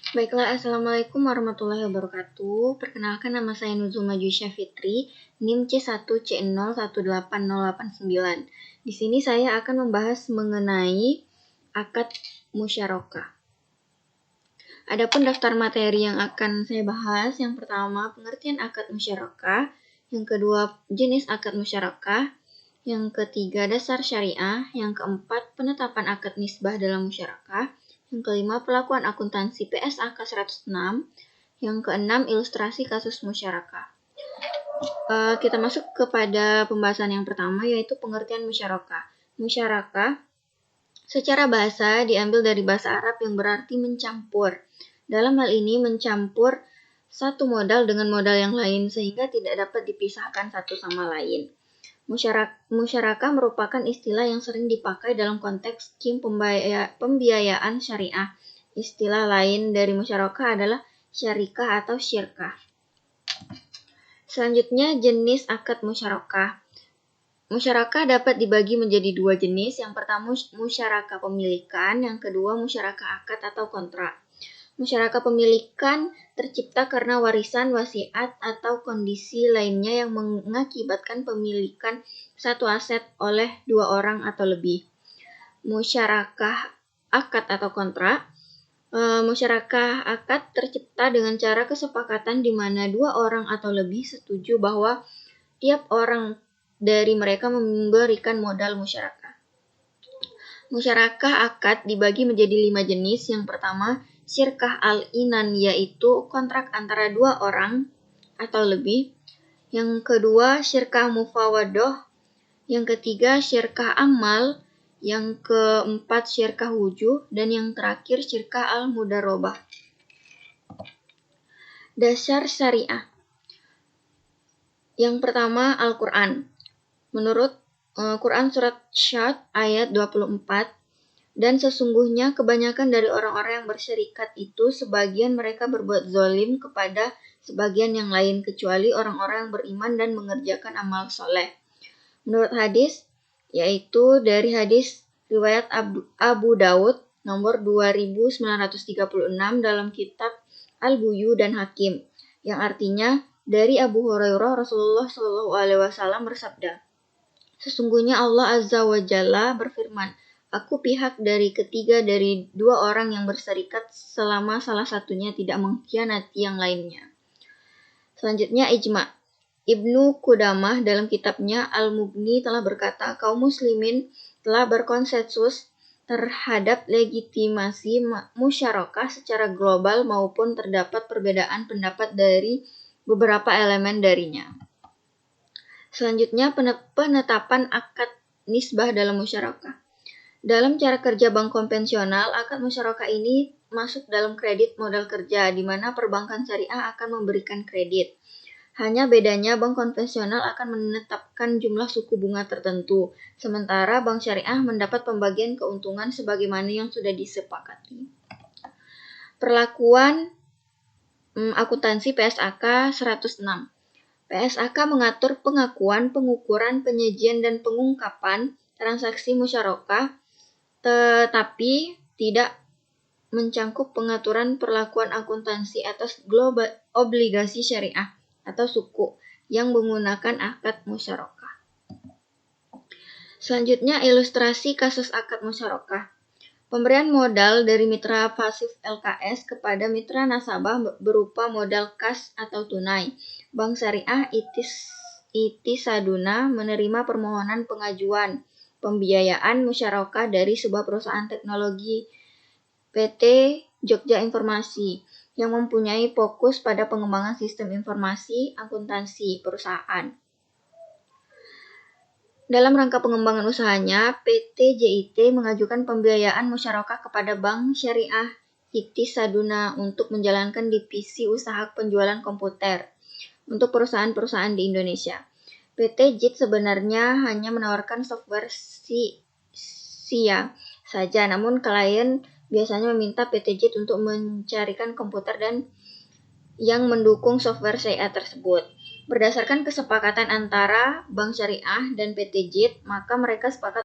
Baiklah, Assalamualaikum warahmatullahi wabarakatuh. Perkenalkan, nama saya Nuzul Majwisya Fitri, NIM C1C018089. Di sini saya akan membahas mengenai akad musyarakah. Adapun daftar materi yang akan saya bahas, yang pertama pengertian akad musyarakah, yang kedua jenis akad musyarakah, yang ketiga dasar syariah, yang keempat penetapan akad nisbah dalam musyarakah, yang kelima pelakuan akuntansi PSAK 106, yang keenam ilustrasi kasus musyarakah. Kita masuk kepada pembahasan yang pertama, yaitu pengertian musyarakah. Musyarakah secara bahasa diambil dari bahasa Arab yang berarti mencampur. Dalam hal ini mencampur satu modal dengan modal yang lain sehingga tidak dapat dipisahkan satu sama lain. Musyarakah merupakan istilah yang sering dipakai dalam konteks skim pembiayaan syariah. Istilah lain dari musyarakah adalah syarikah atau syirkah. Selanjutnya, jenis akad musyarakah. Musyarakah dapat dibagi menjadi dua jenis. Yang pertama musyarakah pemilikan, yang kedua musyarakah akad atau kontrak. Musyarakah pemilikan tercipta karena warisan, wasiat, atau kondisi lainnya yang mengakibatkan pemilikan satu aset oleh dua orang atau lebih. Musyarakah akad atau kontrak. Musyarakah akad tercipta dengan cara kesepakatan di mana dua orang atau lebih setuju bahwa tiap orang dari mereka memberikan modal musyarakah. Musyarakah akad dibagi menjadi 5 jenis. Yang pertama, syirkah al-inan, yaitu kontrak antara dua orang atau lebih. Yang kedua, syirkah mufawadoh. Yang ketiga, syirkah amal. Yang keempat, syirkah wujuh. Dan yang terakhir, syirkah al-mudarobah. Dasar syariah. Yang pertama, Al-Quran. Menurut Quran Surat Syad ayat 24, dan sesungguhnya kebanyakan dari orang-orang yang bersyarikat itu sebagian mereka berbuat zalim kepada sebagian yang lain kecuali orang-orang yang beriman dan mengerjakan amal soleh. Menurut hadis, yaitu dari hadis riwayat Abu Daud nomor 2936 dalam kitab Al-Buyu dan Hakim, yang artinya dari Abu Hurairah Rasulullah SAW bersabda, sesungguhnya Allah Azza wa Jalla berfirman, aku pihak dari ketiga dari dua orang yang berserikat selama salah satunya tidak mengkhianati yang lainnya. Selanjutnya ijma. Ibnu Qudamah dalam kitabnya Al-Mughni telah berkata, kaum muslimin telah berkonsensus terhadap legitimasi musyarakah secara global maupun terdapat perbedaan pendapat dari beberapa elemen darinya. Selanjutnya, penetapan akad nisbah dalam musyarakah. Dalam cara kerja bank konvensional, akad musyarakah ini masuk dalam kredit modal kerja, di mana perbankan syariah akan memberikan kredit. Hanya bedanya bank konvensional akan menetapkan jumlah suku bunga tertentu, sementara bank syariah mendapat pembagian keuntungan sebagaimana yang sudah disepakati. Perlakuan akuntansi PSAK 106. PSAK mengatur pengakuan, pengukuran, penyajian, dan pengungkapan transaksi musyarakah, tetapi tidak mencangkup pengaturan perlakuan akuntansi atas global obligasi syariah atau suku yang menggunakan akad musyarakah. Selanjutnya, ilustrasi kasus akad musyarakah. Pemberian modal dari mitra pasif LKS kepada mitra nasabah berupa modal kas atau tunai. Bank Syariah Itissaduna menerima permohonan pengajuan pembiayaan musyarakah dari sebuah perusahaan teknologi PT Jogja Informasi yang mempunyai fokus pada pengembangan sistem informasi akuntansi perusahaan. Dalam rangka pengembangan usahanya, PT JIT mengajukan pembiayaan musyarakah kepada Bank Syariah Itissaduna untuk menjalankan divisi usaha penjualan komputer untuk perusahaan-perusahaan di Indonesia. PT JIT sebenarnya hanya menawarkan software SIA saja, namun klien biasanya meminta PT JIT untuk mencarikan komputer dan yang mendukung software SIA tersebut. Berdasarkan kesepakatan antara Bank Syariah dan PT JIT, maka mereka sepakat